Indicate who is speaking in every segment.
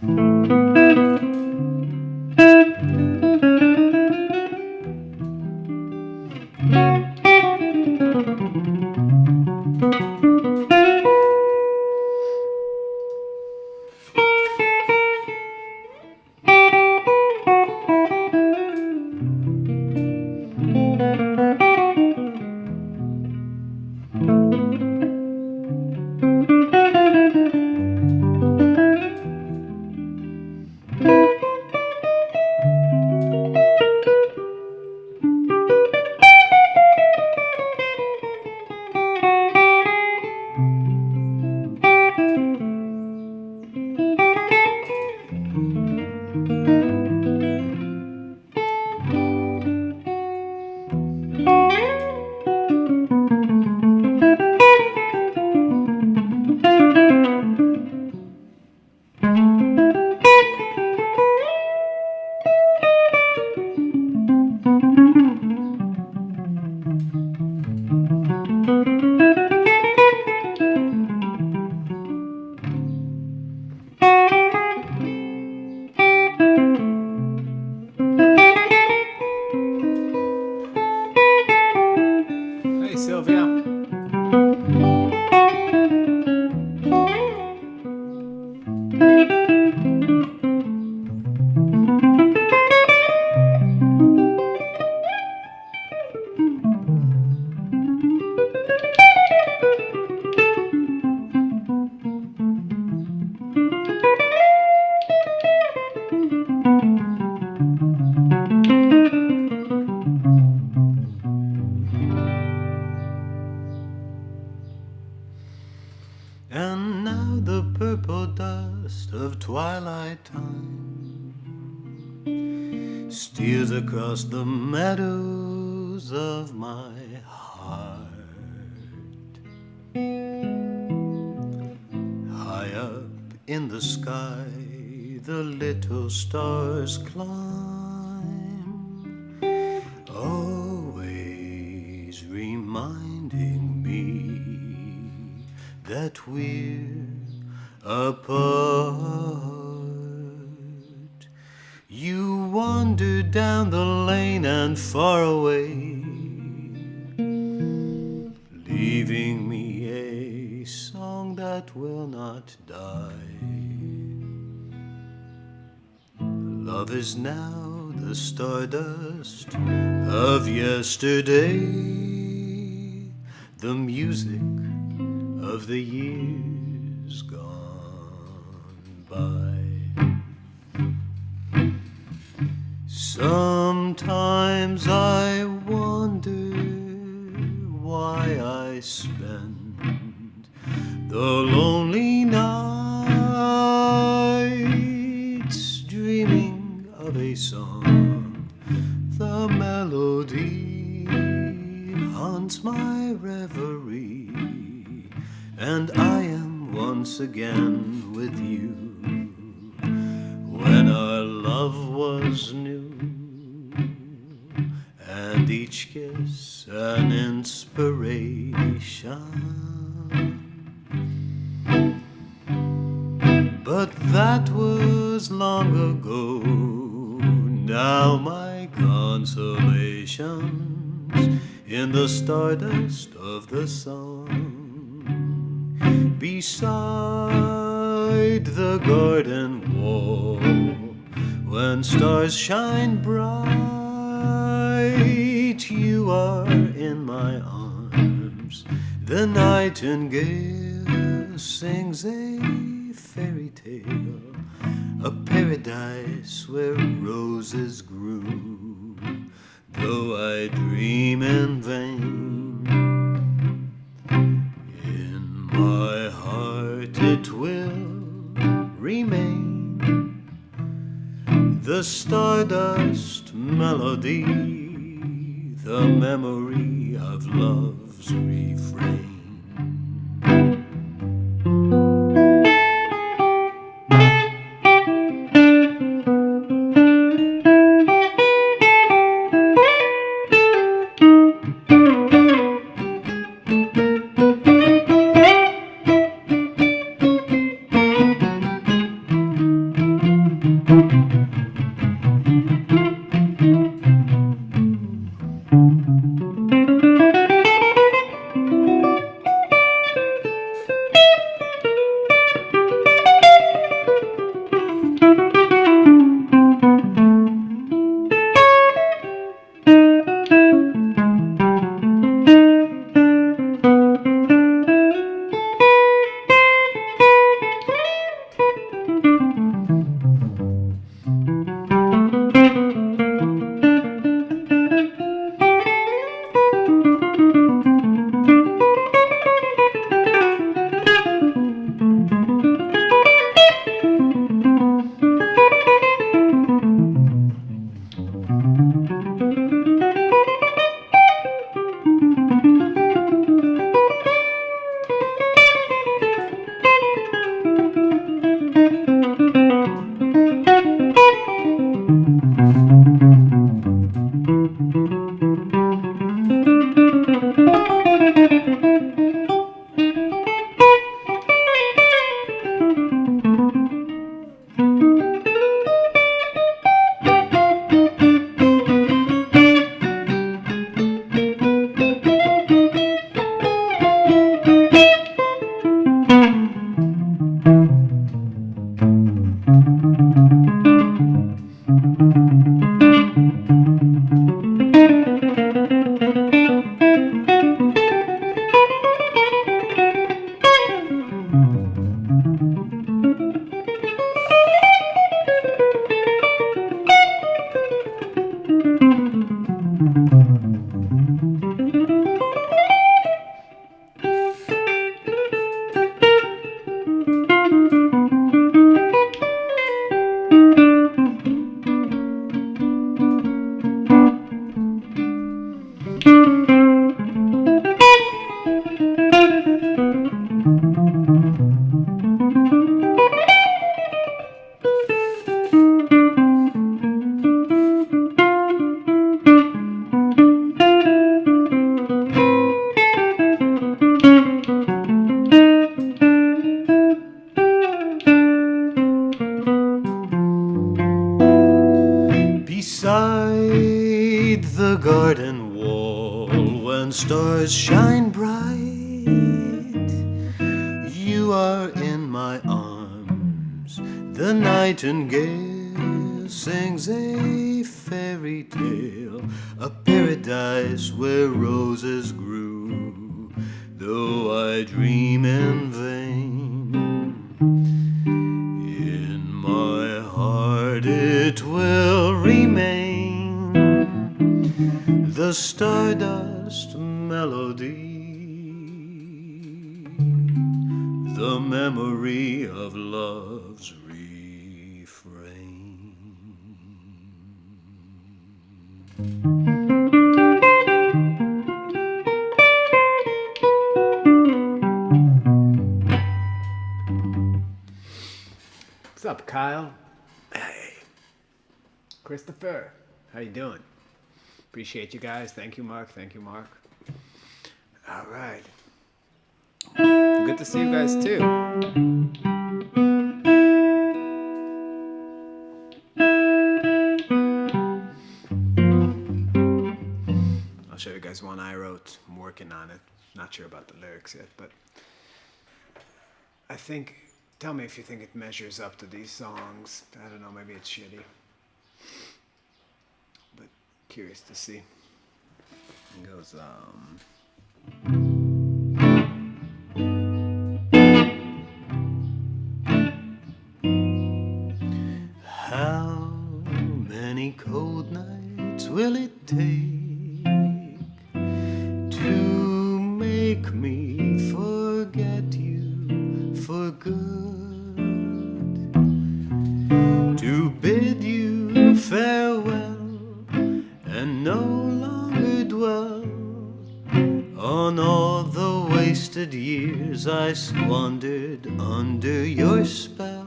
Speaker 1: Hey, Sylvia.
Speaker 2: And now the purple dust of twilight time steals across the meadows of my heart. High up in the sky, the little stars climb, always reminding me that we're apart. You wandered down the lane and far away, leaving me a song that will not die. Love is now the stardust of yesterday, the music of the years gone by. Sometimes I wonder why I spend the lonely nights dreaming of a song. The melody haunts my reverie, and I am once again with you when our love was new, and each kiss an inspiration. But that was long ago. Now my consolation's in the stardust of the song, beside the garden wall, when stars shine bright. You are in my arms. The nightingale sings a fairy tale, a paradise where roses grew, though I dream in vain. In my heart it will remain, the stardust melody, the memory of love's refrain. Beside the garden wall, when stars shine bright, you are in my arms. The nightingale sings a fairy tale, a paradise where roses grew, though I dream in vain. In my heart it will remain, the stardust melody, the memory of love's refrain.
Speaker 1: What's up, Kyle? Hey. Christopher, how you doing? Appreciate you guys. Thank you, Mark. Thank you, Mark. All right. Good to see you guys, too. I'll show you guys one I wrote. I'm working on it. Not sure about the lyrics yet, but I think... Tell me if you think it measures up to these songs. I don't know, maybe it's shitty. But curious to see. It goes,
Speaker 2: How many cold nights will it take to make me forget you for good? To bid you farewell and no longer dwell on all the wasted years I squandered under your spell,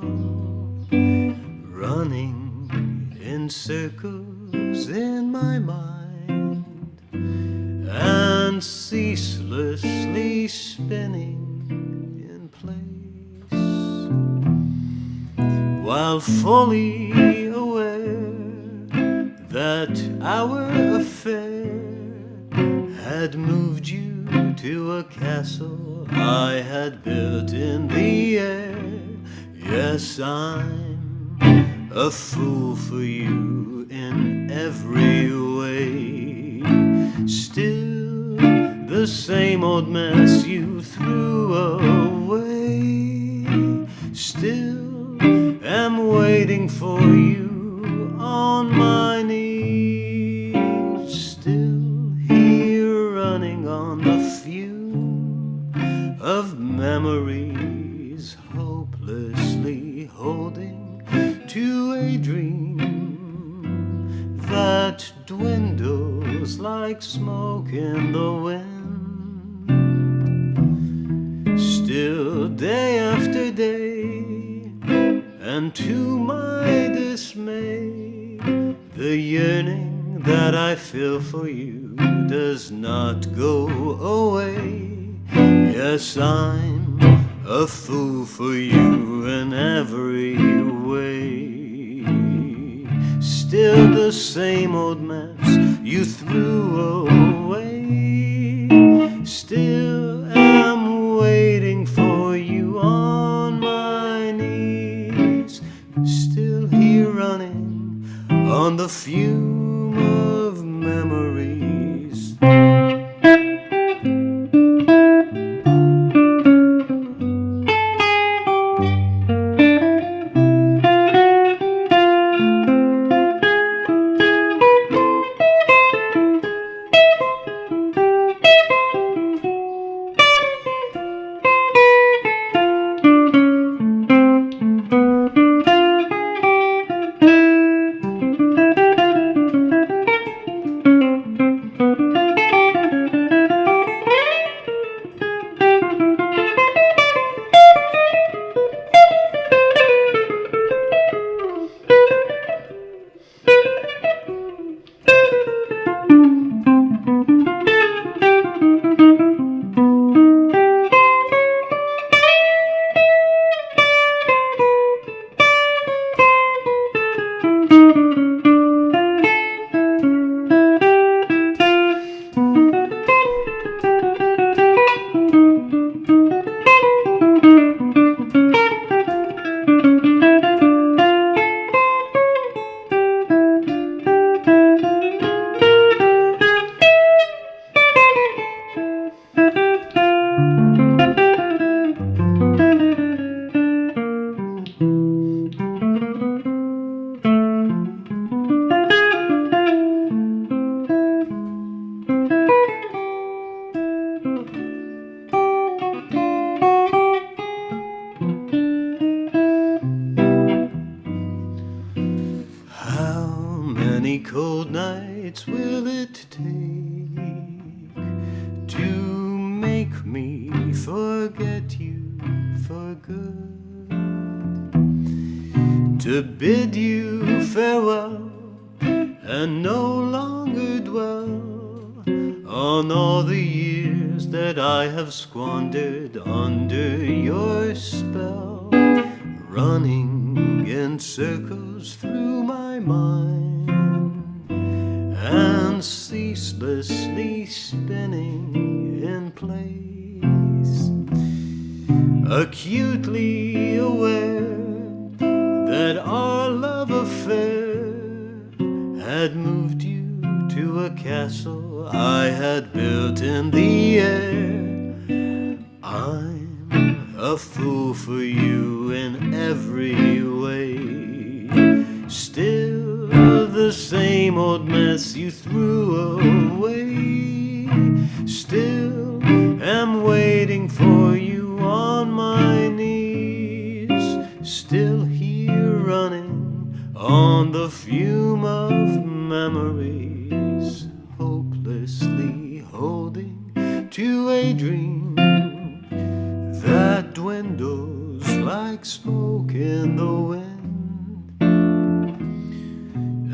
Speaker 2: running in circles in my mind and ceaselessly spinning in place. while fully aware that our affair had moved you to a castle I had built in the air. Yes, I'm a fool for you in every way. Still the same old mess you threw away. Still am waiting for you on my knees. Still here running on the fume of memories, hopelessly holding to a dream that dwindles like smoke in the wind. Still day after day, and to my dismay, the yearning that I feel for you does not go away. Yes, I'm a fool for you in every way. Still the same old mess you threw away. Still am waiting for you on my knees. Still here running on the fume of memories. Many cold nights will it take to make me forget you for good? To bid you farewell and no longer dwell on all the years that I have squandered under your spell, running in circles through my mind and ceaselessly spinning in place, acutely aware that our love affair had moved you to a castle I had built in the air. I'm a fool for you in every way. Still the same old mess you threw away. Still am waiting for you on my knees. Still here running on the fume of memories, hopelessly holding to a dream that dwindles like smoke in the wind.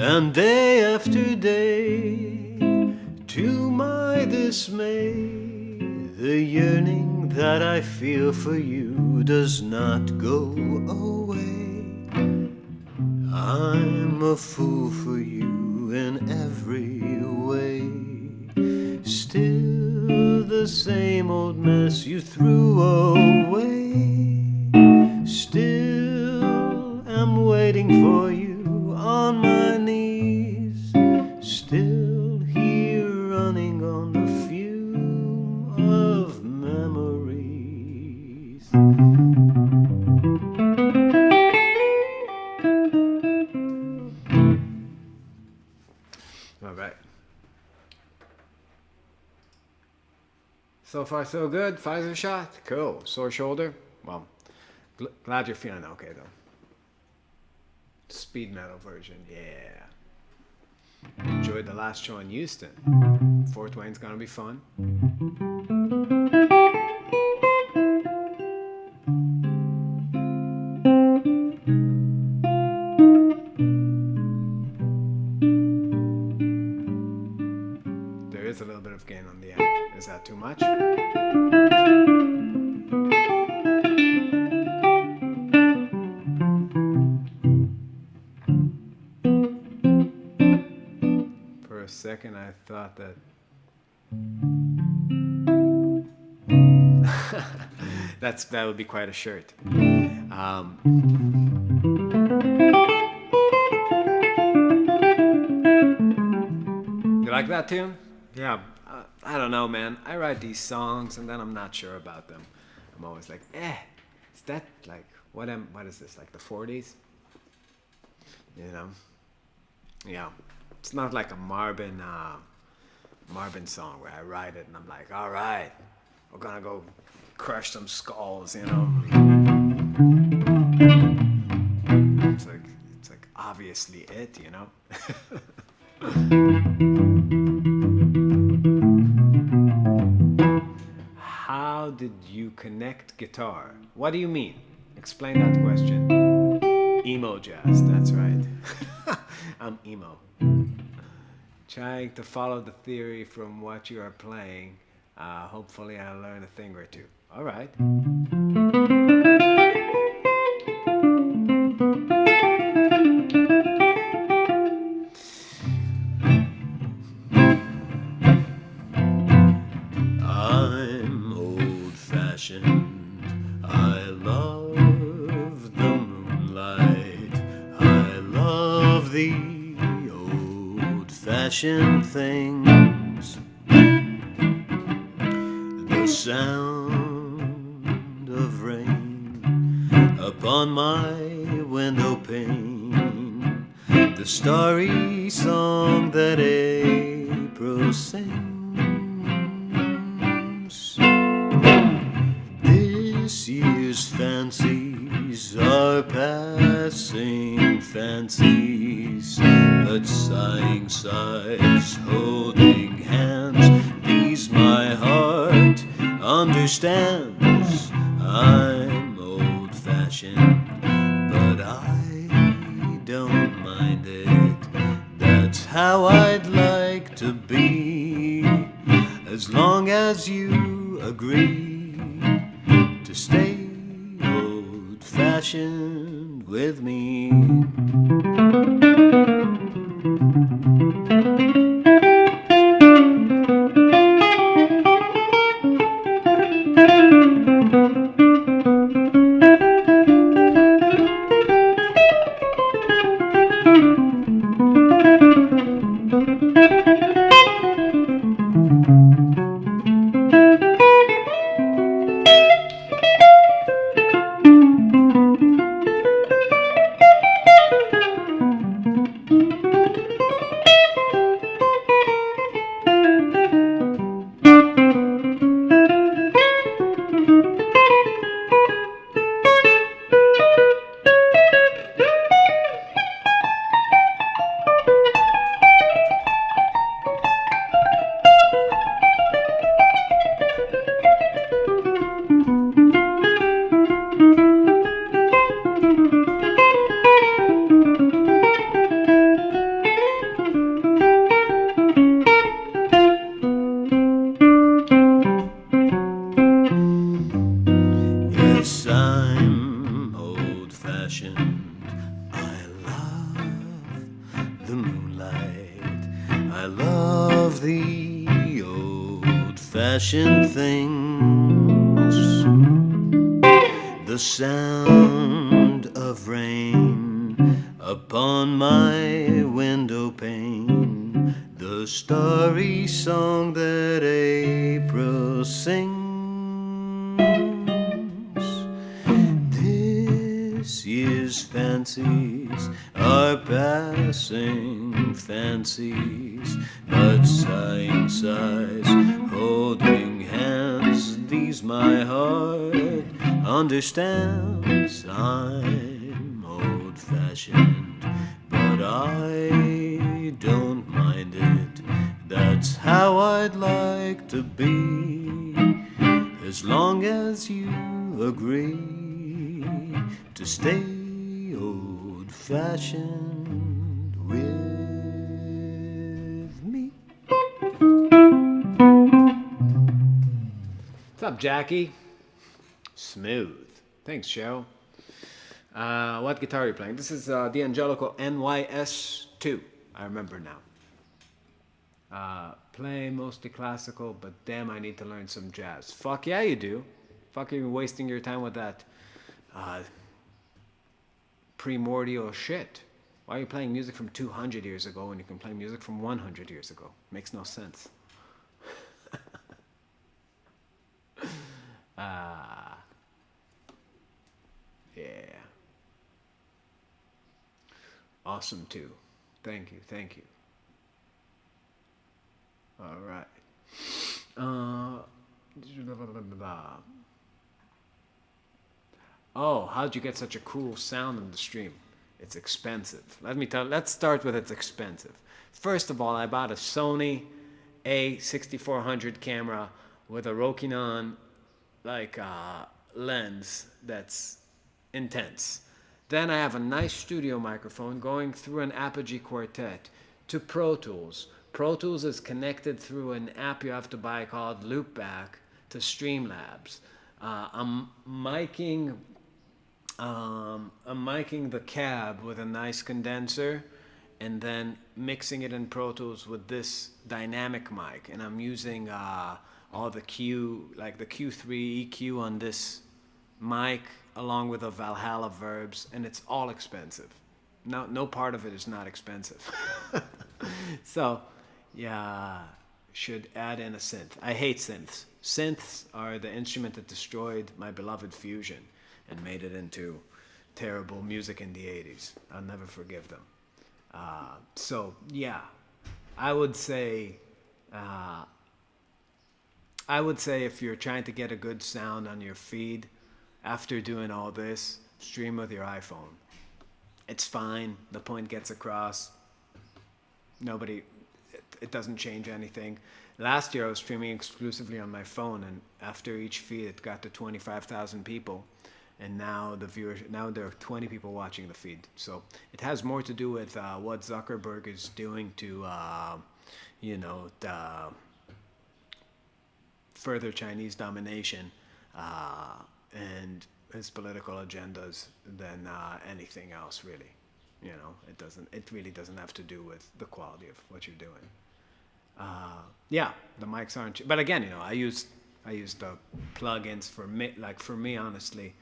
Speaker 2: And day after day, to my dismay, the yearning that I feel for you does not go away. I'm a fool for you in every way. Still the same old mess you threw away. Still I'm waiting for you on my knees. Still here running on the fume of memories.
Speaker 1: All right. So far, so good. Pfizer shot. Cool. Sore shoulder. Well, glad you're feeling okay, though. Speed metal version. Yeah. Enjoyed the last show in Houston. Fort Wayne's gonna be fun. There is a little bit of gain on the amp. Is that too much? For a second, I thought that that would be quite a shirt. You like that tune? Yeah. I don't know, man. I write these songs and then I'm not sure about them. I'm always like, is that like what is this, like the 40s? You know? Yeah. It's not like a Marvin song where I write it and I'm like, all right, we're gonna go crush some skulls, you know? It's like obviously it, you know? How did you connect guitar? What do you mean? Explain that question. Emo jazz, that's right. I'm emo. Trying to follow the theory from what you are playing. Hopefully I'll learn a thing or two. All right.
Speaker 2: I'm old-fashioned. I love the moonlight. I love the old-fashioned things. The sound of rain upon my window pane. The starry song that April sings. This year's fancies are passing fancies, but sighing sighs, holding hands. These my heart understands. I'm old-fashioned, but I don't mind it. That's how I'd like to be, as long as you agree to stay old-fashioned with me. Yes, I'm old-fashioned. I love old-fashioned things. The sound of rain upon my window pane, the starry song that April sings. This year's fancies are passing fancies, but sighing sighs, holding hands, these my heart understands. I'm old-fashioned, but I don't mind it. That's how I'd like to be, as long as you agree to stay old-fashioned with me.
Speaker 1: What's up, Jackie? Smooth. Thanks, Cheryl. What guitar are you playing? This is the Angelico NYS2. I remember now. Play mostly classical, but damn, I need to learn some jazz. Fuck yeah, you do. Fuck, you wasting your time with that primordial shit. Why are you playing music from 200 years ago when you can play music from 100 years ago? Makes no sense. Yeah. Awesome too. Thank you. All right. Oh, how'd you get such a cool sound in the stream? It's expensive. Let's start with it's expensive. First of all, I bought a Sony A6400 camera with a Rokinon lens that's intense. Then I have a nice studio microphone going through an Apogee Quartet to Pro Tools. Pro Tools is connected through an app you have to buy called Loopback to Streamlabs. I'm miking the cab with a nice condenser and then mixing it in Pro Tools with this dynamic mic. And I'm using all the the Q3 EQ on this mic along with a Valhalla Verbs, and it's all expensive. No part of it is not expensive. So, yeah, should add in a synth. I hate synths. Synths are the instrument that destroyed my beloved Fusion and made it into terrible music in the 80s. I'll never forgive them. So, yeah, I would say if you're trying to get a good sound on your feed, after doing all this, stream with your iPhone. It's fine. The point gets across. It doesn't change anything. Last year I was streaming exclusively on my phone, and after each feed it got to 25,000 people. And now there are 20 people watching the feed. So it has more to do with what Zuckerberg is doing to, the further Chinese domination and his political agendas than anything else, really. It really doesn't have to do with the quality of what you're doing. Yeah, the mics aren't cheap. But again, I used the plugins for me, honestly.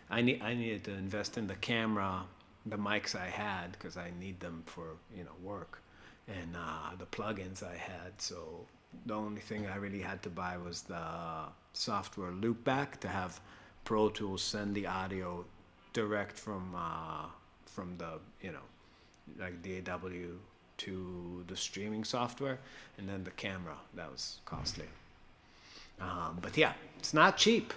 Speaker 1: I needed to invest in the camera, the mics I had, because I need them for work, and the plugins I had. So the only thing I really had to buy was the software Loopback to have Pro Tools send the audio direct from the DAW to the streaming software, and then the camera. That was costly. But yeah, it's not cheap.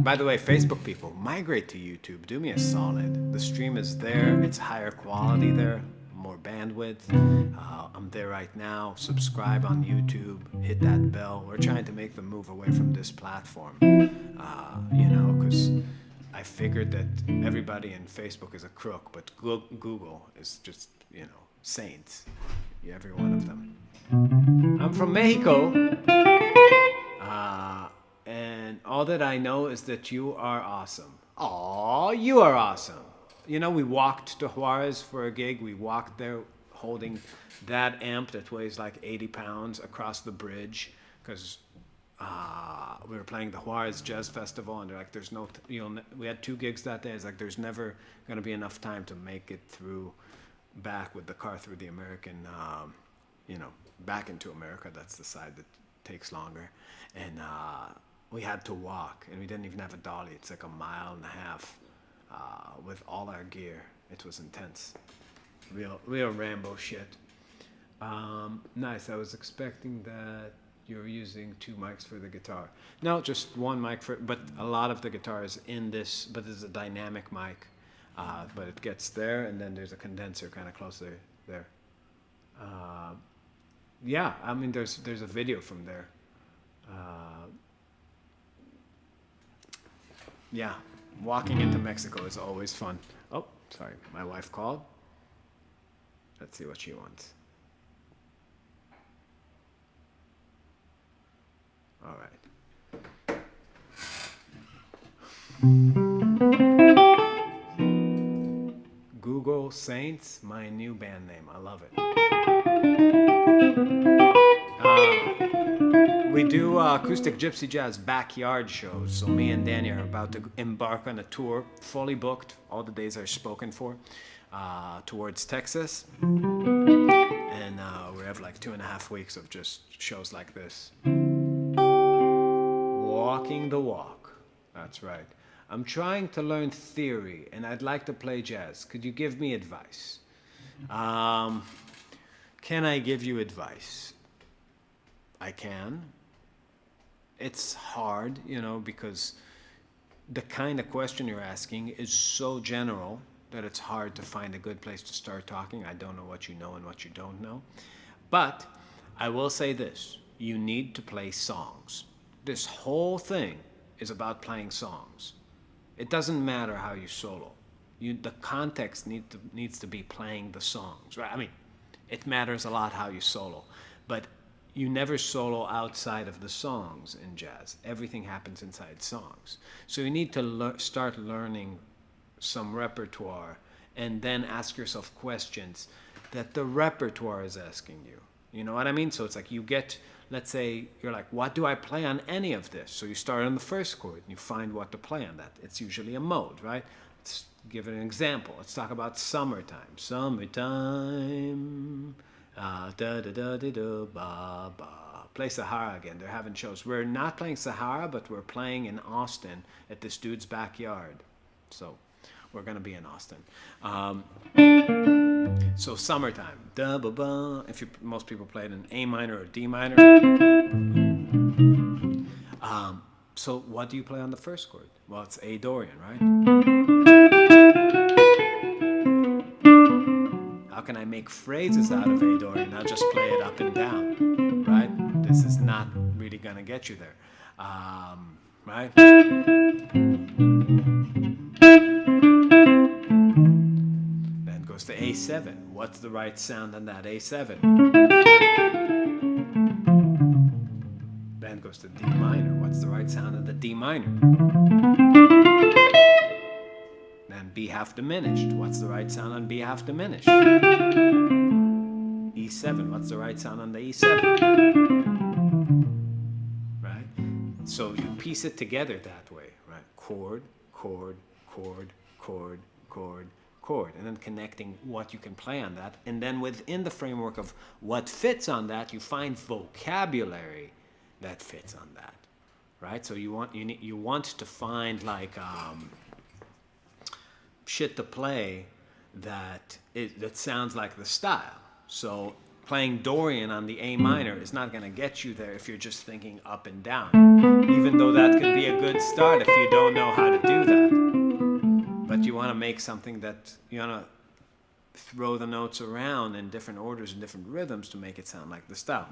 Speaker 1: By the way, Facebook people, migrate to YouTube. Do me a solid. The stream is there. It's higher quality there, more bandwidth. I'm there right now. Subscribe on YouTube. Hit that bell. We're trying to make the move away from this platform. Because I figured that everybody in Facebook is a crook, but Google is just, saints. Every one of them. I'm from Mexico. And And all that I know is that you are awesome. Aw, you are awesome. You know, we walked to Juarez for a gig. We walked there holding that amp that weighs like 80 pounds across the bridge because we were playing the Juarez Jazz Festival, and they're like, there's no, we had 2 gigs that day. It's like, there's never going to be enough time to make it through back with the car through the American, back into America. That's the side that takes longer. And we had to walk, and we didn't even have a dolly. It's like 1.5 miles with all our gear. It was intense. Real Rambo shit. Nice. I was expecting that you're using 2 mics for the guitar. No, just 1 mic but a lot of the guitar is in this, but it's a dynamic mic. But it gets there, and then there's a condenser kind of closer there. Yeah, I mean, there's a video from there. Yeah, walking into Mexico is always fun. Oh, sorry, my wife called. Let's see what she wants. All right. Google Saints, my new band name. I love it. We do acoustic gypsy jazz backyard shows. So me and Danny are about to embark on a tour, fully booked. All the days are spoken for, towards Texas. And we have like 2.5 weeks of just shows like this. Walking the walk. That's right. I'm trying to learn theory, and I'd like to play jazz. Could you give me advice? Can I give you advice? I can. It's hard, because the kind of question you're asking is so general that it's hard to find a good place to start talking. I don't know what you know and what you don't know. But I will say this. You need to play songs. This whole thing is about playing songs. It doesn't matter how you solo. The context needs to be playing the songs, right? I mean, it matters a lot how you solo, but you never solo outside of the songs in jazz. Everything happens inside songs. So you need to start learning some repertoire and then ask yourself questions that the repertoire is asking you. You know what I mean? So it's like let's say you're like, what do I play on any of this? So you start on the first chord and you find what to play on that. It's usually a mode, right? Let's give it an example. Let's talk about Summertime. Summertime. Da da da da da ba ba. Play Sahara again. They're having shows. We're not playing Sahara, but we're playing in Austin at this dude's backyard. So we're gonna be in Austin. So Summertime. Da ba ba. Most people play it in A minor or D minor. So what do you play on the first chord? Well, it's A Dorian, right? How can I make phrases out of A Dorian? I'll just play it up and down, right? This is not really gonna get you there, right? Then goes to A7. What's the right sound on that A7? Then goes to D minor. What's the right sound on the D minor? Then B half diminished. What's the right sound on B half diminished? E7. What's the right sound on the E7? Right? So you piece it together that way, right? Chord, chord, chord, chord, chord, chord. And then connecting what you can play on that. And then within the framework of what fits on that, you find vocabulary that fits on that, right? So you want to find like shit to play that sounds like the style. So playing Dorian on the A minor is not going to get you there if you're just thinking up and down, even though that could be a good start if you don't know how to do that. But you want to make something that you want to throw the notes around in different orders and different rhythms to make it sound like the style.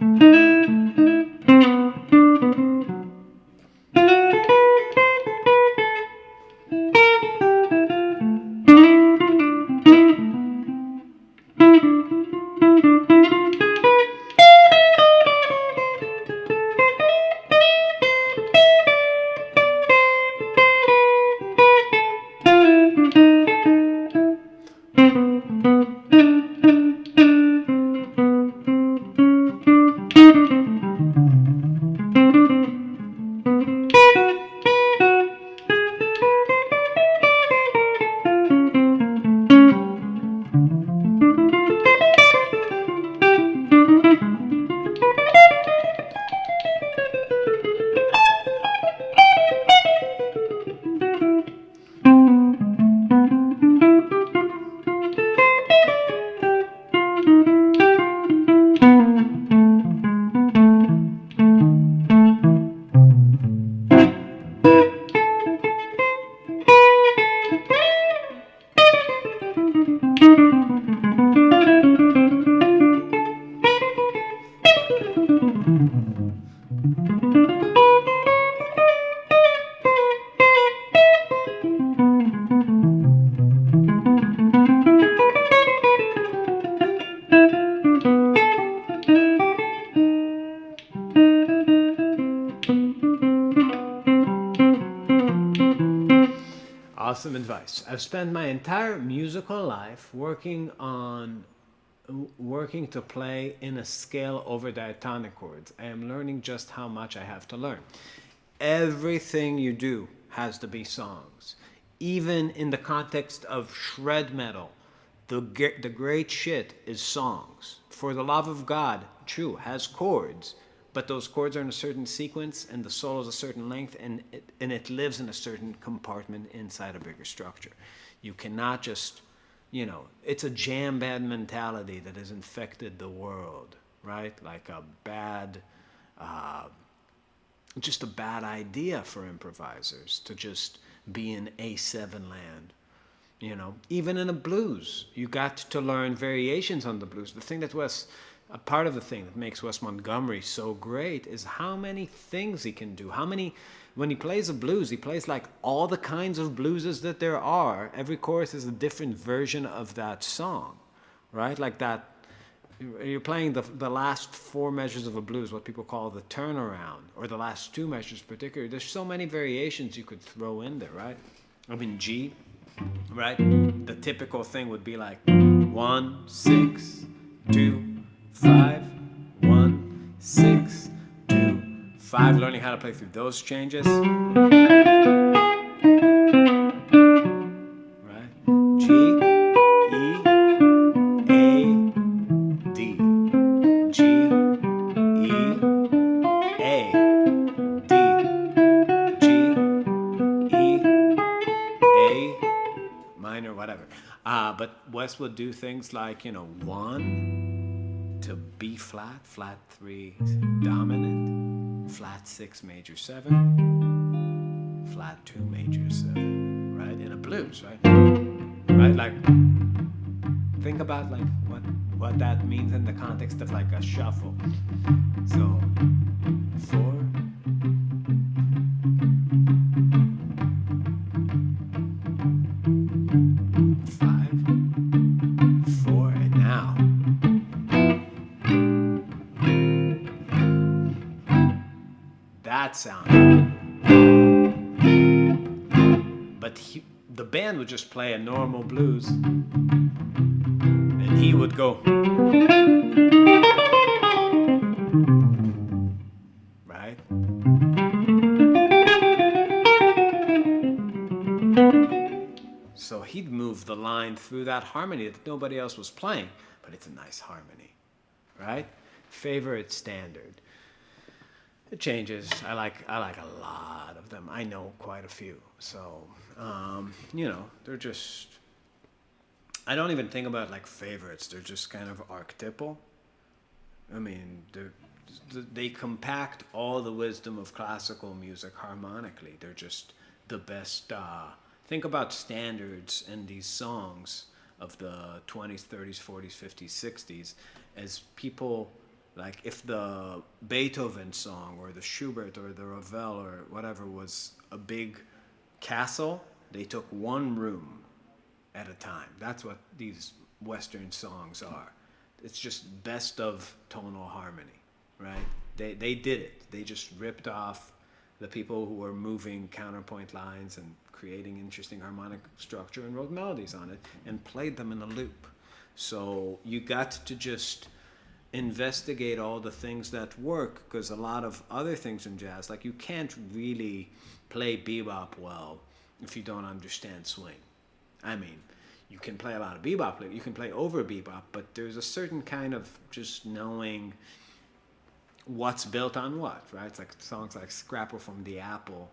Speaker 1: Awesome advice. I've spent my entire musical life working to play in a scale over diatonic chords. I am learning just how much I have to learn. Everything you do has to be songs. Even in the context of shred metal, the great shit is songs. For the Love of God, true, has chords, but those chords are in a certain sequence and the solo is a certain length, and it lives in a certain compartment inside a bigger structure. You cannot just, it's a jam band mentality that has infected the world, right? Like just a bad idea for improvisers to just be in A7 land. Even in a blues, you got to learn variations on the blues. The thing that a part of the thing that makes Wes Montgomery so great is how many things he can do. When he plays a blues, he plays like all the kinds of blueses that there are. Every chorus is a different version of that song, right? Like that, you're playing the last four measures of a blues, what people call the turnaround, or the last two measures particularly. There's so many variations you could throw in there, right? I mean, G, right? The typical thing would be like 1, 6, 2, 5, 1, 6, 2, 5. Learning how to play through those changes. Right? G, E, A, D. G, E, A, D. G, E, A, minor, whatever. But Wes would do things like, 1 to B flat, flat 3 dominant, flat 6 major 7, flat 2 major 7, right? In a blues, right? Right? Like, think about like what that means in the context of like a shuffle. So 4, 5, 4, and now that sound. But the band would just play a normal blues, and he would go, right? So he'd move the line through that harmony that nobody else was playing, but it's a nice harmony, right? Favorite standard. It changes. I like a lot of them. I know quite a few. So, they're just, I don't even think about like favorites. They're just kind of archetypal. I mean, they compact all the wisdom of classical music harmonically. They're just the best. Think about standards and these songs of the 20s, 30s, 40s, 50s, 60s as people, like if the Beethoven song or the Schubert or the Ravel or whatever was a big castle, they took one room at a time. That's what these Western songs are. It's just best of tonal harmony, right? They did it. They just ripped off the people who were moving counterpoint lines and creating interesting harmonic structure and wrote melodies on it and played them in a loop. So you got to just investigate all the things that work, because a lot of other things in jazz, like you can't really play bebop well if you don't understand swing. I mean, you can play a lot of bebop, you can play over bebop, but there's a certain kind of just knowing what's built on what, right? It's like songs like Scrapple from the Apple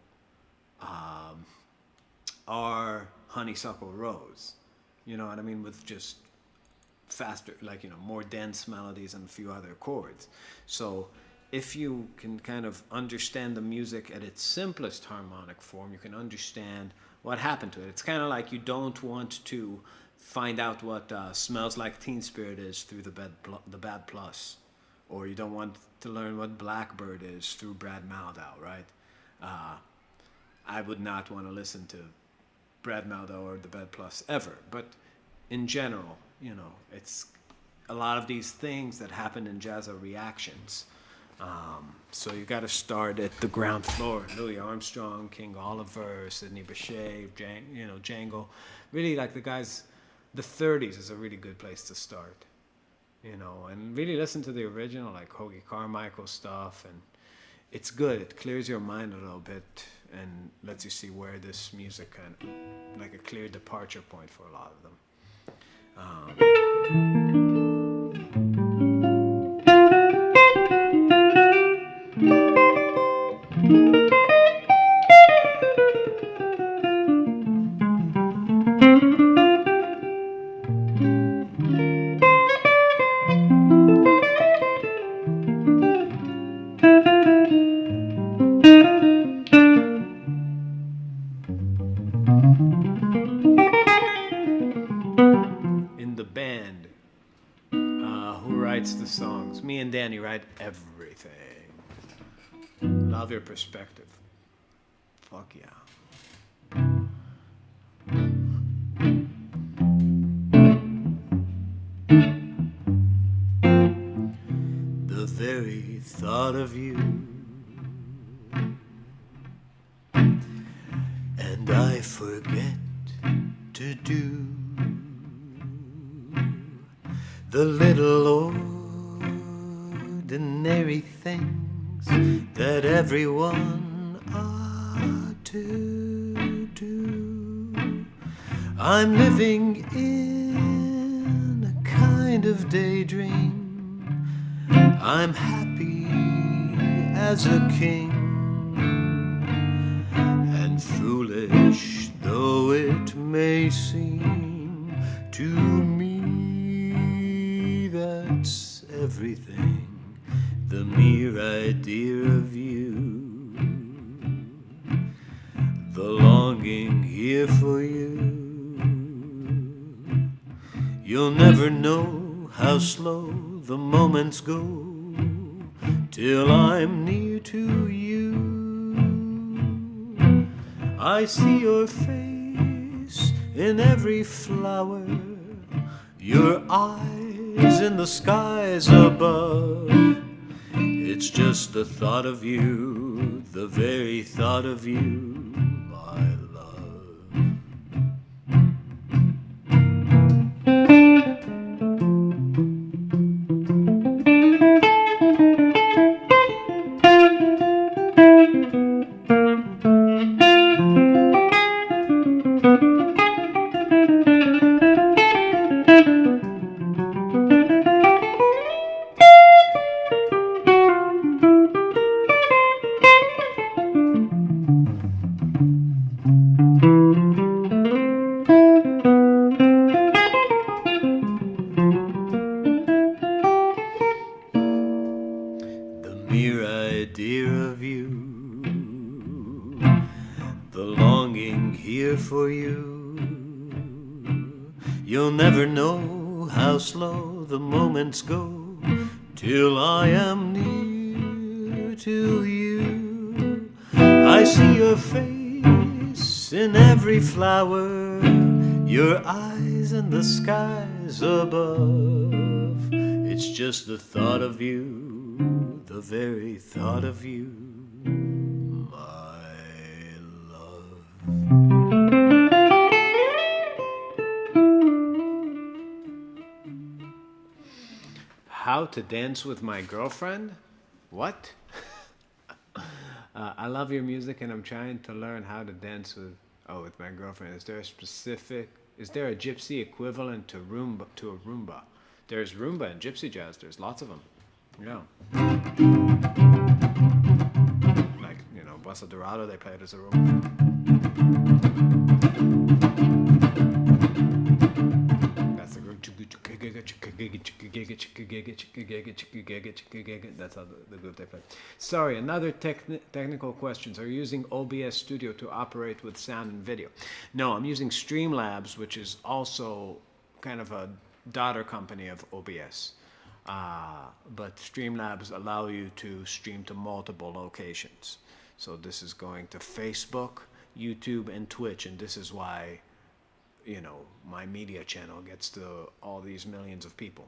Speaker 1: or Honeysuckle Rose, you know what I mean, with just faster, like, you know, more dense melodies and a few other chords. So if you can kind of understand the music at its simplest harmonic form, you can understand what happened to it. It's kind of like you don't want to find out what Smells Like Teen Spirit is through the Bad Plus, or you don't want to learn what Blackbird is through Brad Mehldau, right? I would not want to listen to Brad Mehldau or the Bad Plus ever, but in general, you know, it's a lot of these things that happen in jazz are reactions. So you got to start at the ground floor. Louis Armstrong, King Oliver, Sidney Bechet, Django. Really, like the guys, the 30s is a really good place to start. You know, and really listen to the original, like Hoagie Carmichael stuff, and it's good. It clears your mind a little bit and lets you see where this music can, like a clear departure point for a lot of them. In the band, who writes the songs? Me and Danny write everything. Love your perspective. Fuck yeah. The very thought of you, and I forget to do the little ordinary things that everyone ought to do. I'm living in a kind of daydream. I'm happy as a king, and foolish though it may seem to me, that's everything. The mere idea of you, the longing here for you. You'll never know how slow the moments go till I'm near to you. I see your face in every flower, your eyes in the skies above. It's just the thought of you, the very thought of you, my love. Mere idea of you, the longing here for you. You'll never know how slow the moments go till I am near to you. I see your face in every flower, your eyes in the skies above. It's just the thought of you, the very thought of you,
Speaker 2: my love.
Speaker 1: How to dance with my girlfriend? What? I love your music and I'm trying to learn how to dance with my girlfriend. Is there a gypsy equivalent to a Roomba? There's Roomba in gypsy jazz. There's lots of them. Yeah. Like, Bossa Dorado, they play it as a Roomba. That's the group. That's how the group they play. Sorry, another technical questions. Are you using OBS Studio to operate with sound and video? No, I'm using Streamlabs, which is also kind of a daughter company of OBS. But Streamlabs allow you to stream to multiple locations. So this is going to Facebook, YouTube, and Twitch, and this is why my media channel gets to all these millions of people.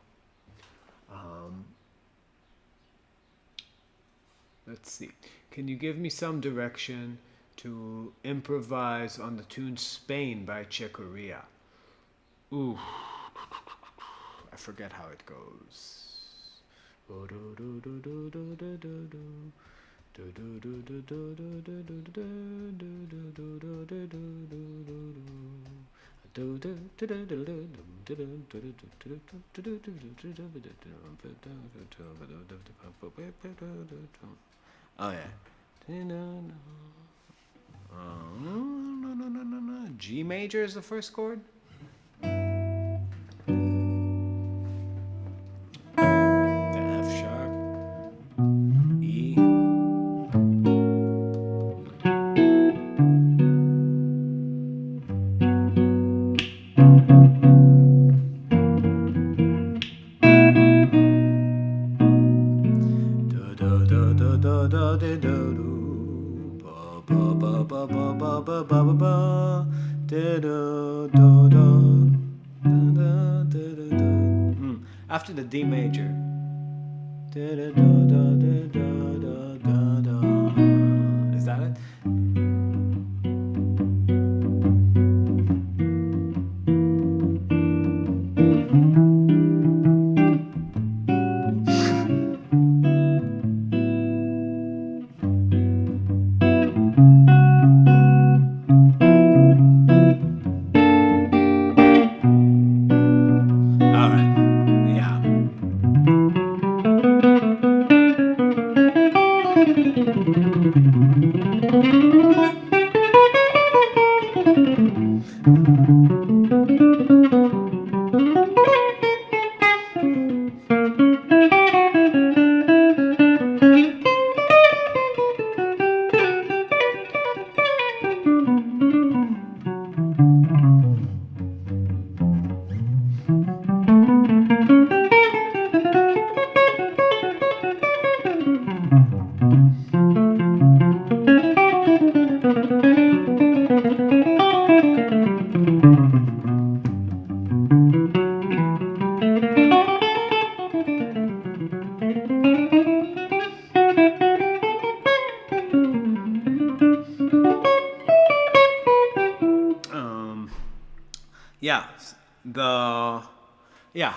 Speaker 1: Let's see. Can you give me some direction to improvise on the tune Spain by Checoria? Ooh, I forget how it goes. Oh yeah. G major is the first chord. The F sharp. E. After the D major. Is that it?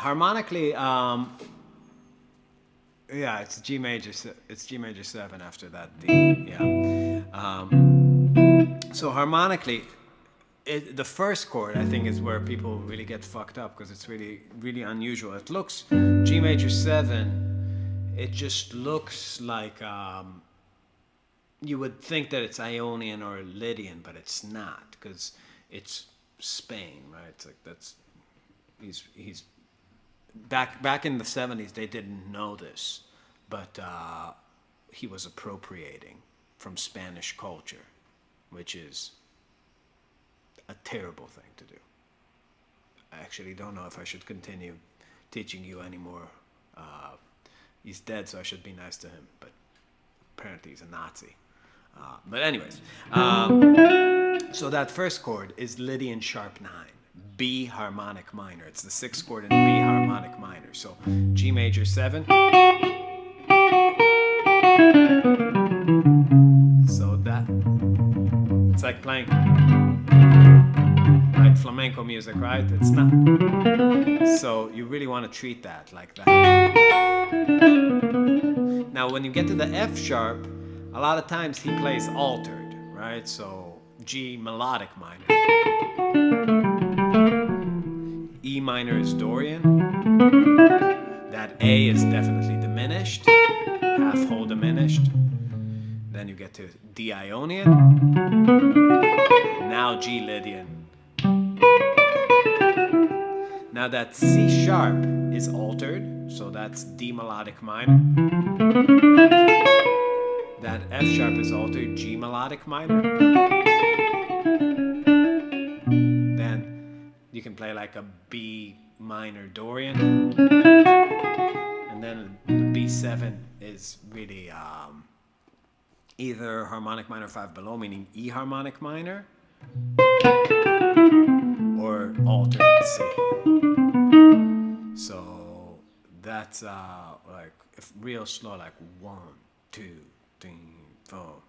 Speaker 1: Harmonically, it's G major. It's G major 7 after that D. Yeah. So harmonically, the first chord I think is where people really get fucked up because it's really, really unusual. It looks G major 7. It just looks like you would think that it's Ionian or Lydian, but it's not because it's Spain, right? It's like he's back in the 70s. They didn't know this, but he was appropriating from Spanish culture, which is a terrible thing to do. I actually don't know if I should continue teaching you anymore. He's dead, so I should be nice to him, but apparently he's a Nazi. But anyways, so that first chord is Lydian sharp 9. B harmonic minor. It's the 6th chord in B harmonic minor. So G major 7. So that like playing like flamenco music, right? It's not. So you really want to treat that like that. Now, when you get to the F sharp, a lot of times he plays altered, right? So G melodic minor. E minor is Dorian. That A is definitely diminished, half whole diminished. Then you get to D Ionian. Now G Lydian. Now that C sharp is altered, so that's D melodic minor. That F sharp is altered, G melodic minor. Then you can play like a B minor Dorian. And then the B7 is really either harmonic minor 5 below, meaning E harmonic minor, or altered C. So that's like if real slow, like 1, 2, 3, 4.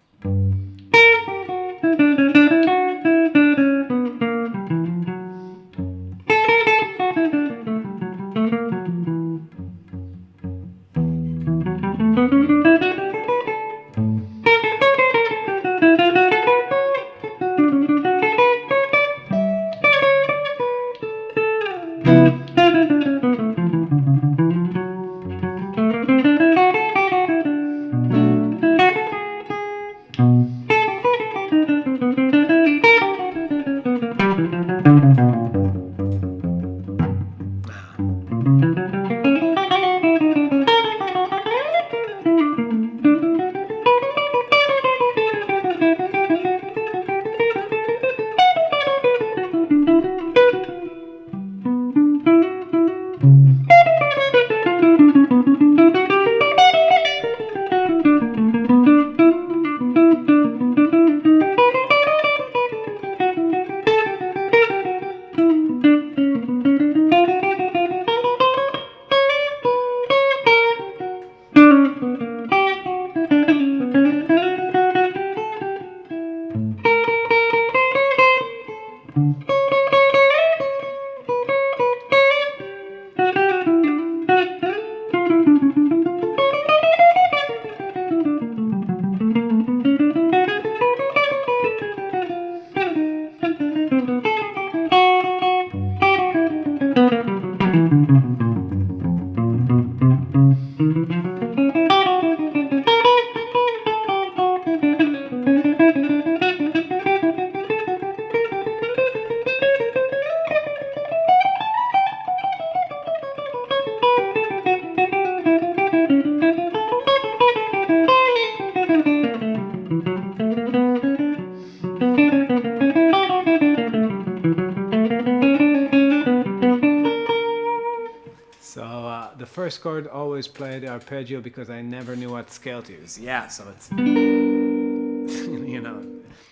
Speaker 1: First chord always played arpeggio because I never knew what scale to use. Yeah, so it's you know,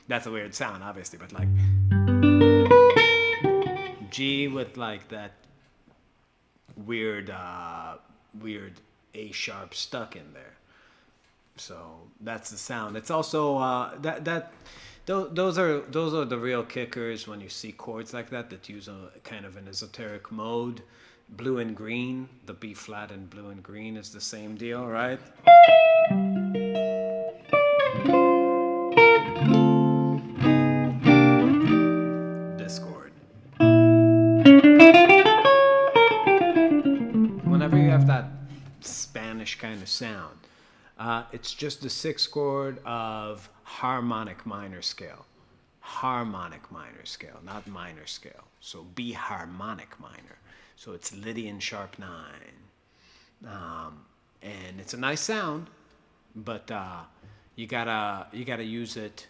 Speaker 1: that's a weird sound, obviously, but like G with like that weird weird A sharp stuck in there. So that's the sound. It's also those are the real kickers when you see chords like that use a kind of an esoteric mode. Blue and green, the B flat and blue and green is the same deal, right? This chord. Whenever you have that Spanish kind of sound, it's just the sixth chord of harmonic minor scale. Harmonic minor scale, not minor scale. So B harmonic minor. So it's Lydian sharp 9. And it's a nice sound, but you gotta use it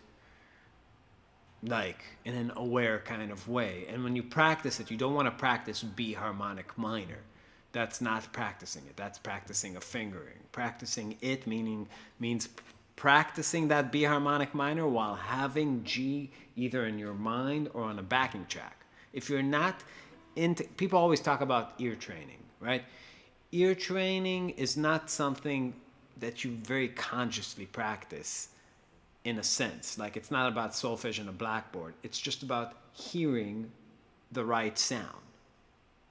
Speaker 1: like in an aware kind of way. And when you practice it, you don't want to practice B harmonic minor. That's not practicing it. That's practicing a fingering. Practicing it means practicing that B harmonic minor while having G either in your mind or on a backing track. If you're not people always talk about ear training, right? Ear training is not something that you very consciously practice in a sense. Like, it's not about solfege and a blackboard. It's just about hearing the right sound.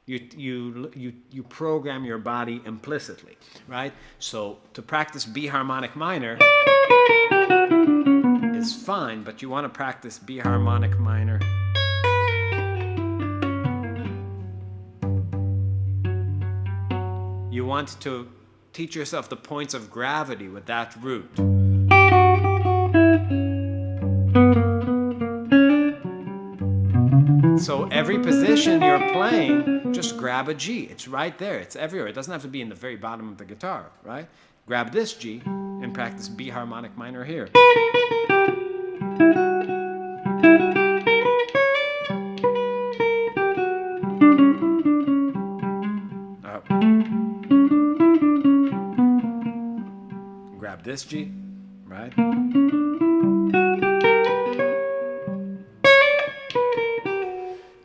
Speaker 1: You program your body implicitly, right? So to practice B harmonic minor is fine, but you want to practice B harmonic minor you want to teach yourself the points of gravity with that root. So every position you're playing, just grab a G. It's right there. It's everywhere. It doesn't have to be in the very bottom of the guitar, right? Grab this G and practice B harmonic minor here. Grab this G, right?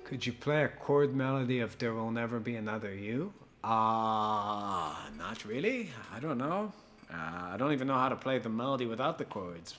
Speaker 1: Could you play a chord melody of There Will Never Be Another You? Not really. I don't know. I don't even know how to play the melody without the chords.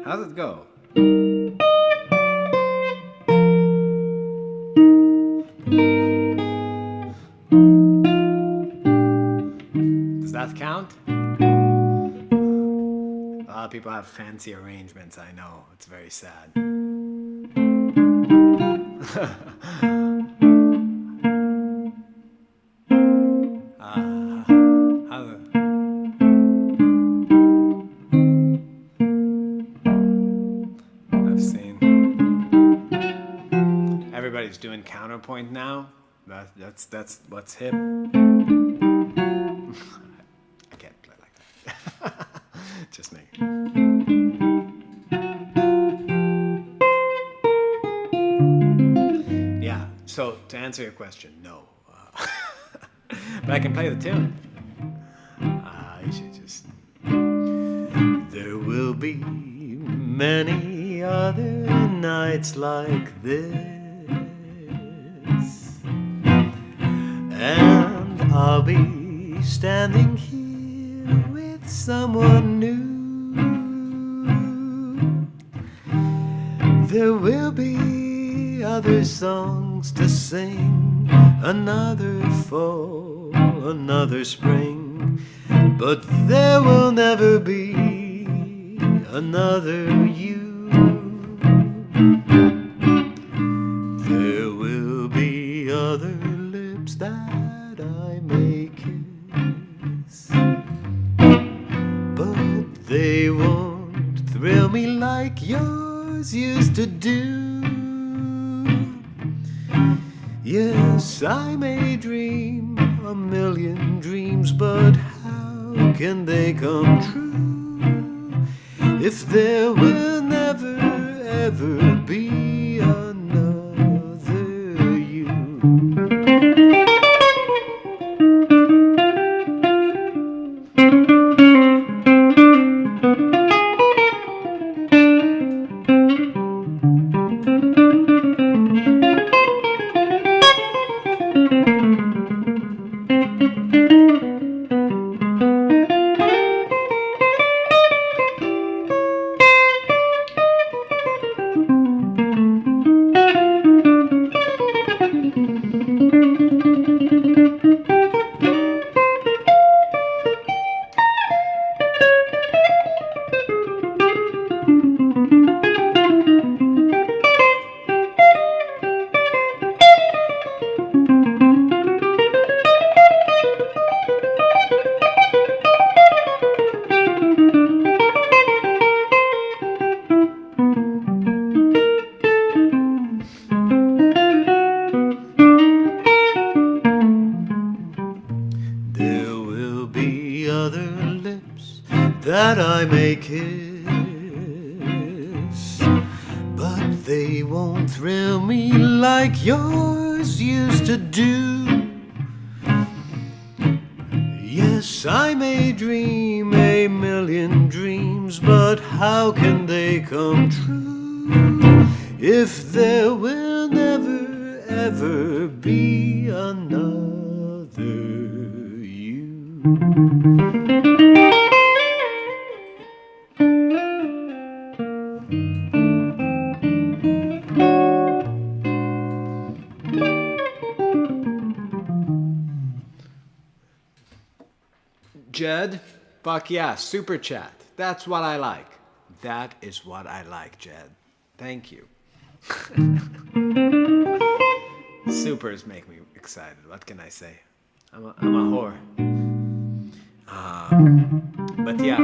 Speaker 1: How's it go? Does that count? A lot of people have fancy arrangements, I know. It's very sad. Everybody's doing counterpoint now. That's what's hip. I can't play like that. Just me. Yeah. So to answer your question, no. But I can play the tune. You should just.
Speaker 2: There will be many other nights like this. And I'll be standing here with someone new. There will be other songs to sing, another fall, another spring, but there will never be another you. There will be other lips that I may kiss, but they won't thrill me like yours used to do. Yes, I may dream a million dreams, but how can they come true if there will never ever be another you? they won't thrill me like yours used to do. Yes, I may dream a million dreams, but how can they come true if there will never ever be another you?
Speaker 1: Jed, fuck yeah, super chat. That's what I like. That is what I like, Jed. Thank you. Supers make me excited. What can I say? I'm a whore. But yeah.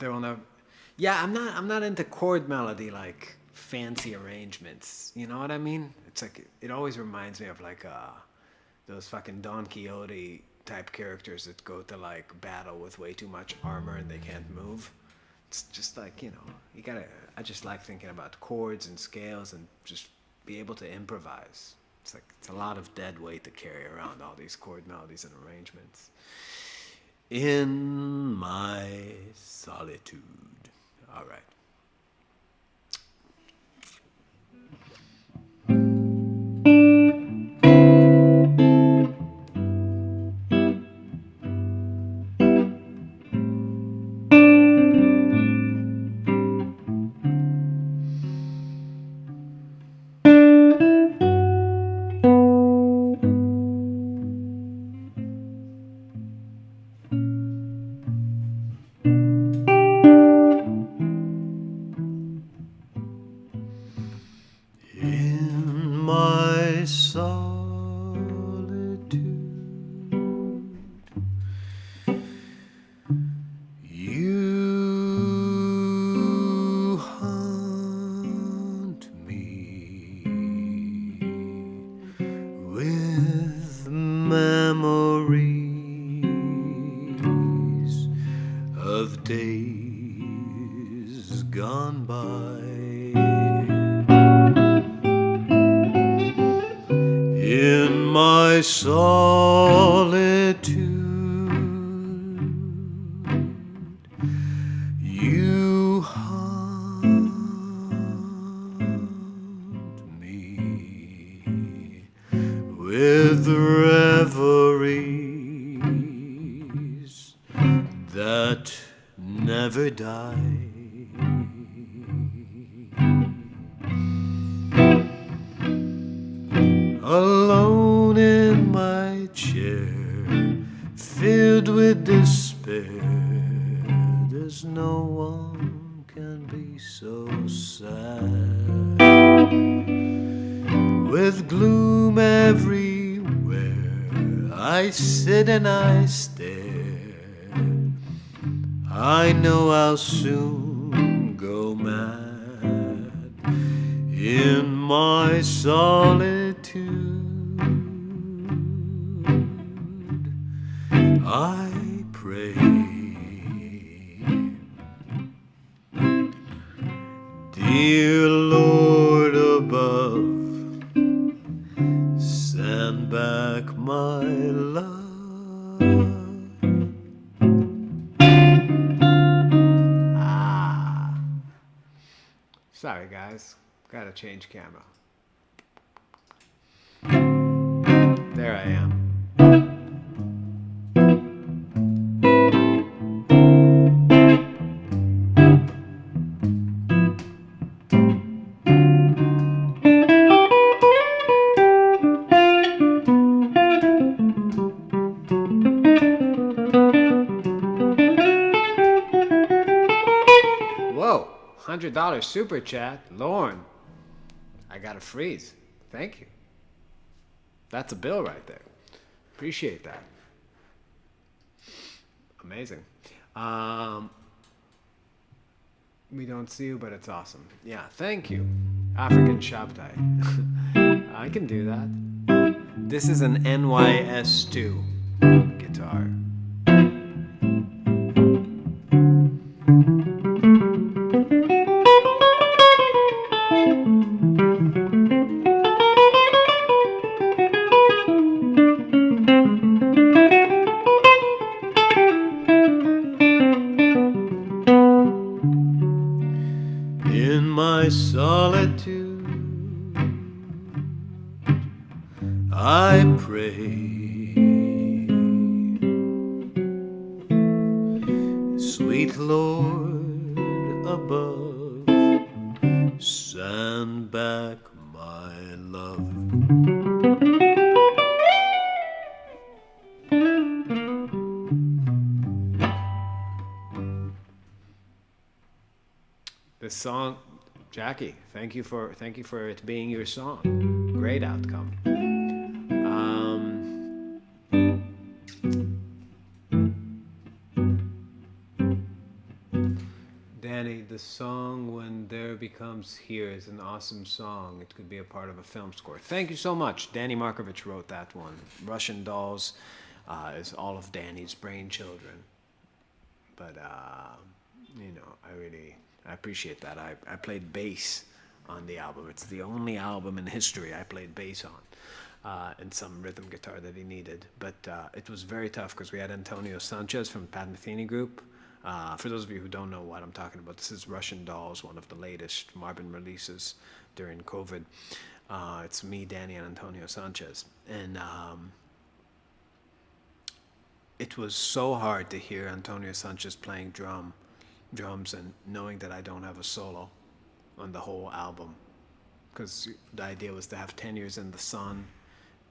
Speaker 1: There will never. Yeah, I'm not into chord melody like fancy arrangements. You know what I mean? It's like it always reminds me of like those fucking Don Quixote type characters that go to like battle with way too much armor and they can't move. It's just like, you know, I just like thinking about chords and scales and just be able to improvise. It's like, it's a lot of dead weight to carry around all these chord melodies and arrangements. In my solitude. All right. Alone in my chair, filled with despair, there's no one can be so sad. With gloom everywhere, I sit and I stare. I know I'll soon go mad in my solitude. I pray, dear Lord above, send back my love. Sorry guys, gotta change camera. There I am. Whoa, $100 super chat, Lorne. I got a freeze. Thank you. That's a bill right there. Appreciate that. Amazing. We don't see you, but it's awesome. Yeah, thank you. African Shabtai. I can do that. This is an NYS2 guitar.
Speaker 2: In my solitude, I pray, sweet Lord above, send back my love.
Speaker 1: This song, Jackie, thank you for it being your song. Great outcome. Danny, the song When There Becomes Here is an awesome song. It could be a part of a film score. Thank you so much. Danny Markovich wrote that one. Russian Dolls is all of Danny's brainchildren. But, you know, I appreciate that. I played bass on the album. It's the only album in history I played bass on, and some rhythm guitar that he needed. But it was very tough because we had Antonio Sanchez from Pat Metheny Group. For those of you who don't know what I'm talking about, this is Russian Dolls, one of the latest Marvin releases during COVID. It's me, Danny, and Antonio Sanchez. And it was so hard to hear Antonio Sanchez playing drums and knowing that I don't have a solo on the whole album, because the idea was to have 10 Years in the Sun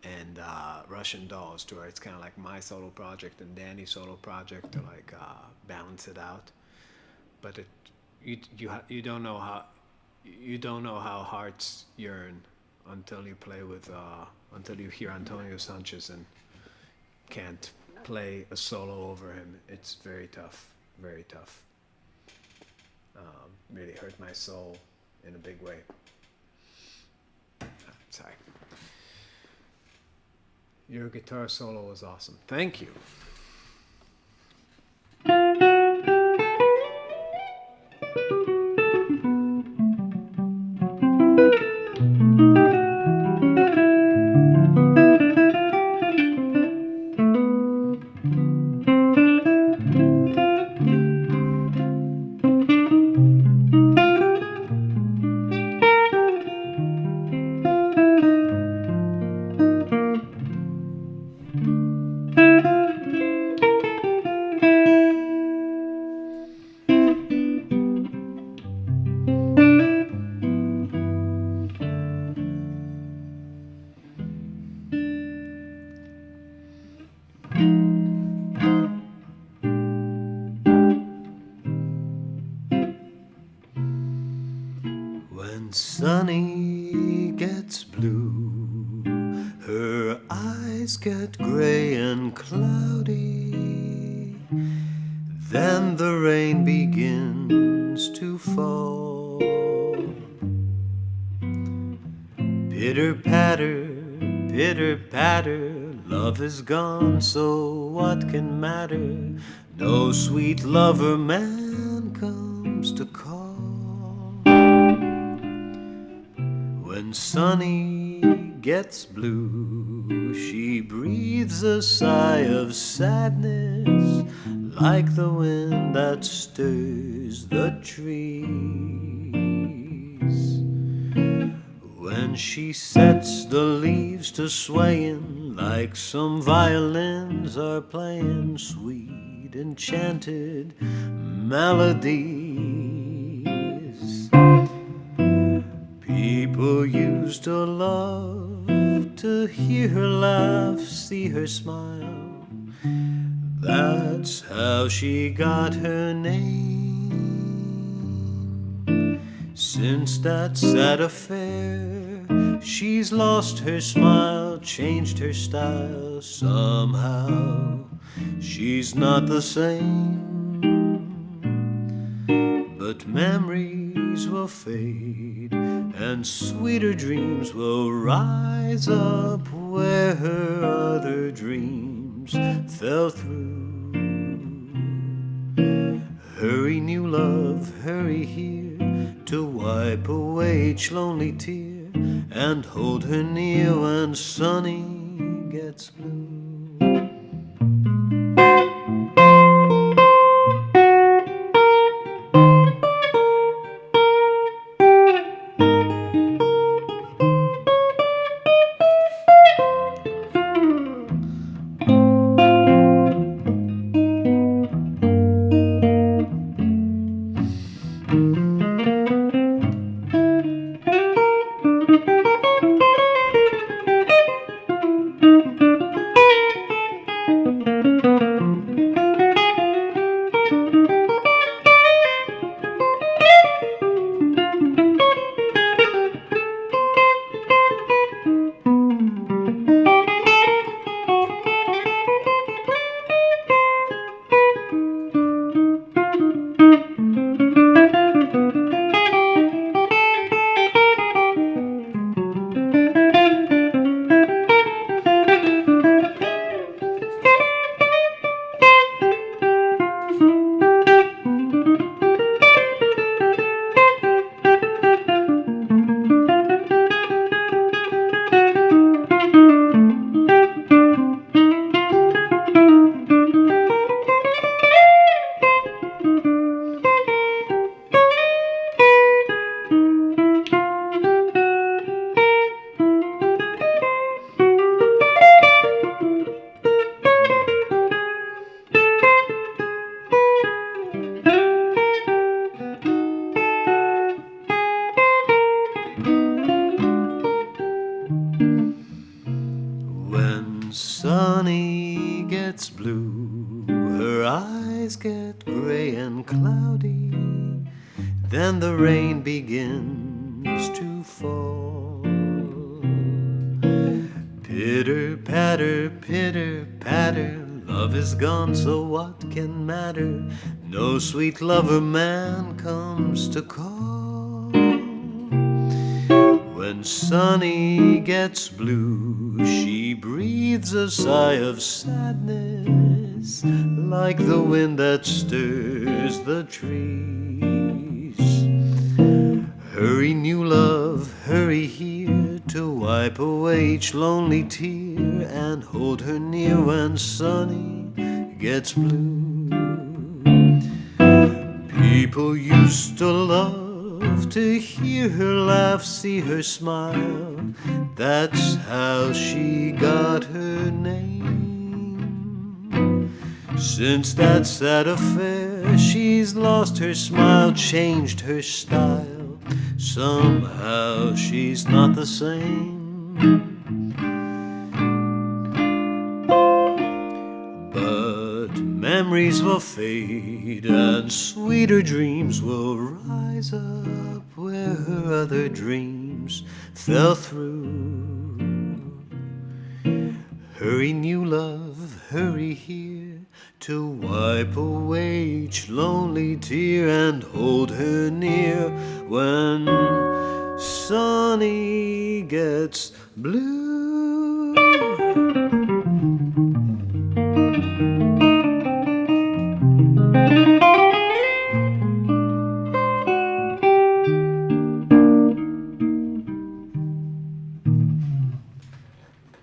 Speaker 1: and Russian Dolls, to where it's kind of like my solo project and Danny's solo project to like balance it out. But you don't know how hearts yearn until you play with until you hear Antonio Sanchez and can't play a solo over him. It's very tough, very tough. Really hurt my soul in a big way. Sorry. Your guitar solo was awesome. Thank you.
Speaker 2: When sunny gets blue, her eyes get gray and cloudy. Then the rain begins to fall. Pitter patter, love is gone, so what can matter? No sweet lover man comes to call. When sunny gets blue, she breathes a sigh of sadness, like the wind that stirs the trees. When she sets the leaves to swaying, like some violins are playing sweet enchanted melodies. People used to love to hear her laugh, see her smile. That's how she got her name. Since that sad affair, she's lost her smile, changed her style. Somehow she's not the same. But memories will fade, and sweeter dreams will rise up where her other dreams fell through. Hurry, new love, hurry here, to wipe away each lonely tear, and hold her near when sunny gets blue. then the rain begins to fall. Pitter patter, love is gone, so what can matter? No sweet lover man comes to call. When Sunny gets blue, she breathes a sigh of sadness, like the wind that stirs the trees. Hurry, new love, hurry here to wipe away each lonely tear and hold her near when Sunny gets blue. People used to love to hear her laugh, see her smile. That's how she got her name. Since that sad affair, she's lost her smile, changed her style. Somehow she's not the same. But memories will fade and sweeter dreams will rise up where her other dreams fell through. Hurry, new love, hurry here to wipe away each lonely tear and hold her near when Sunny gets blue.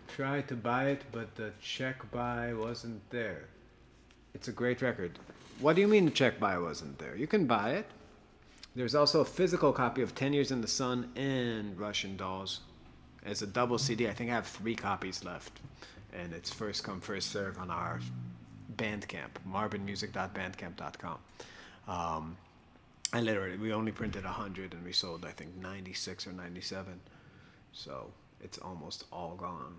Speaker 1: Tried to buy it, but the check buy wasn't there. It's a great record. What do you mean the check buy wasn't there? You can buy it. There's also a physical copy of 10 Years in the Sun and Russian Dolls. It's a double CD. I think I have 3 copies left. And it's first come, first serve on our Bandcamp, marbinmusic.bandcamp.com. And literally, we only printed 100 and we sold, I think, 96 or 97. So it's almost all gone.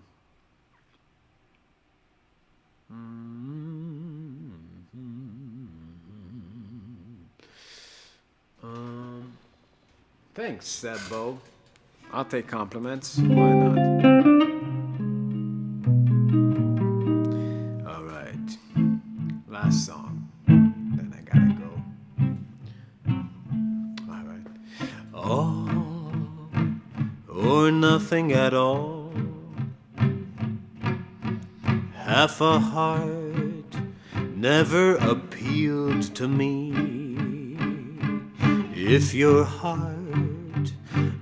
Speaker 1: Thanks, Sebo. I'll take compliments. Why not? All right. Last song. Then I gotta go. All right.
Speaker 2: All or nothing at all. Half a heart never appealed to me. If your heart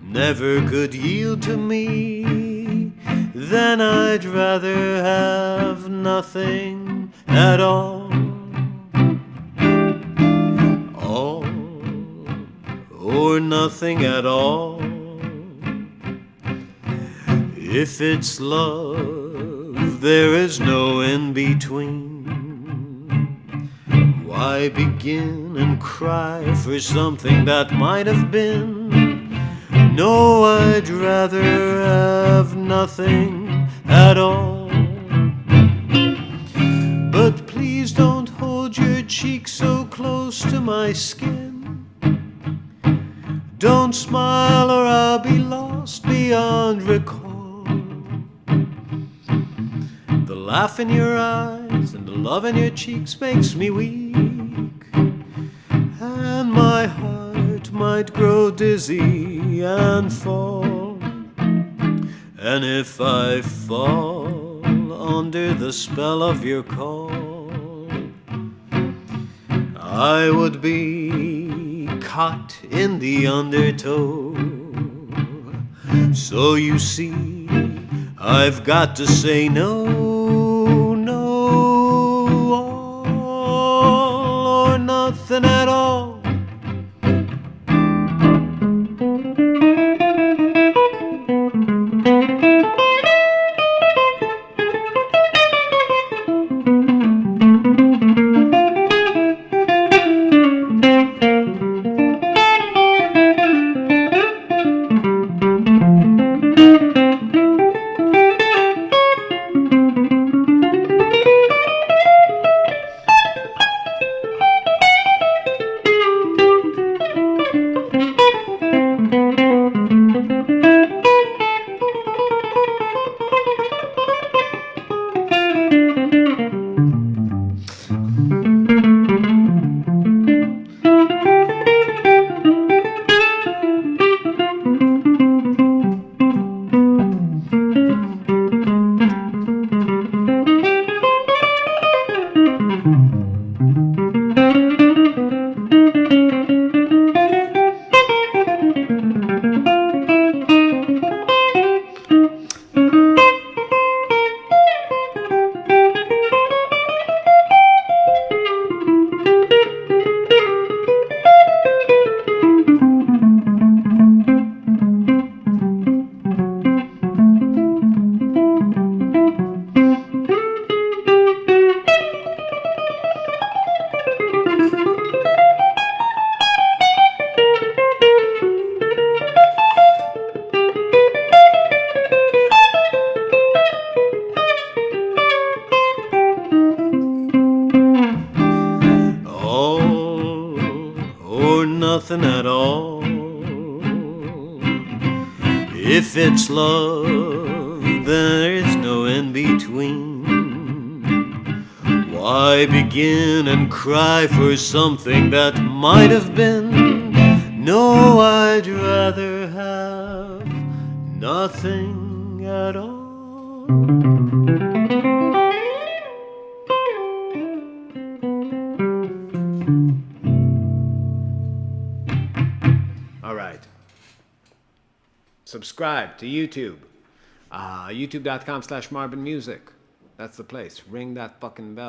Speaker 2: never could yield to me, then I'd rather have nothing at all. All or nothing at all. If it's love, there is no in between. Why begin and cry for something that might have been? No, I'd rather have nothing at all. But please don't hold your cheek so close to my skin. Don't smile or I'll be lost beyond recall. The laugh in your eyes and the love in your cheeks makes me weak, and my heart might grow dizzy and fall. And if I fall under the spell of your call, I would be caught in the undertow. So you see, I've got to say no, no, all or nothing at all. All or nothing at all. If it's love, there is no in between. Why begin and cry for something that might have been? No, I'd rather have nothing at all.
Speaker 1: All right. Subscribe to YouTube. YouTube.com/MarvinMusic. That's the place. Ring that fucking bell.